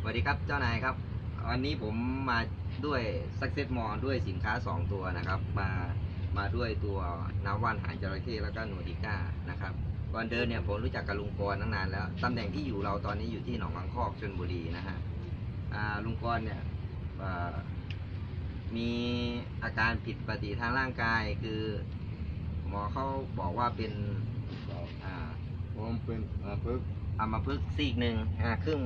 วัสดีครับเจ้านายครับวันนี้ผมมาด้วย Success Mall ด้วยสินค้า2ตัวนะครับมาด้วยตัวน้ำว่านหางจระเข้แล้วก็นูดิก้านะครับก่อนเดินเนี่ยผมรู้จักกับลุงกรตั้งนานแล้วตำแหน่งที่อยู่เราตอนนี้อยู่ที่หนองบางคอกชลบุรีนะฮะลุงกรเนี่ยมีอาการผิดปกติทางร่างกายคือหมอเขาบอกว่าเป็นผมเป็นอัมพฤกษ์ซีกหนึ่งครึ่ง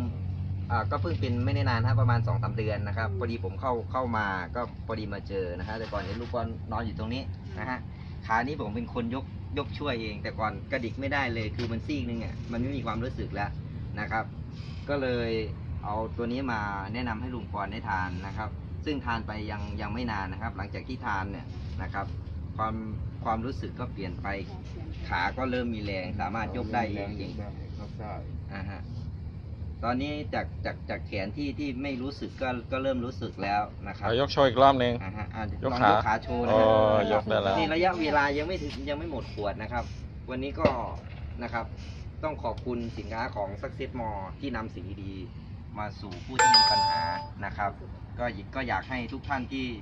ก็เพิ่งเป็นไม่ได้นานประมาณ2-3 เดือนนะครับพอดีผมเข้ามาก็พอดีมาเจอนะฮะแต่ก่อนเห็นลูกบอลนอนอยู่ตรงนี้นะฮะขานี้ผมเป็นคนยกช่วยเองแต่ก่อนกระดิกไม่ได้เลยคือมันซีกนึงอ่ะมันไม่มีความรู้สึกแล้วนะครับก็เลยเอาตัวนี้มาแนะนำให้ลุงกรได้ทานนะครับซึ่งทานไปยังไม่นานนะครับหลังจากที่ทานเนี่ยนะครับความรู้สึกก็เปลี่ยนไปขาก็เริ่มมีแรงสามารถยกได้เองฮะตอนนี้จากแขนที่ไม่รู้สึกก็เริ่มรู้สึกแล้วนะครับยกโชว์อีกรอบหนึ่งลองยกขาโชว์นะยกได้แล้วนี่ระยะเวลายังไม่หมดขวดนะครับวันนี้ก็นะครับต้องขอบคุณสินค้าของ Success Mall ที่นำสิ่งดีๆมาสู่ผู้ที่มีปัญหานะครับก็อยากให้ทุกท่าน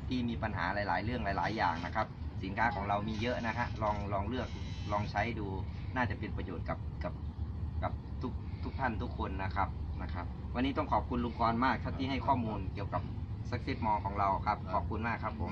ที่มีปัญหาหลายๆเรื่องหลายๆอย่างนะครับสินค้าของเรามีเยอะนะฮะลองเลือกลองใช้ดูน่าจะเป็นประโยชน์กับทุกท่านทุกคนนะครับวันนี้ต้องขอบคุณลุงกรมากครับที่ให้ข้อมูลเกี่ยวกับ Success Mall ของเราครับขอบคุณมากครับผม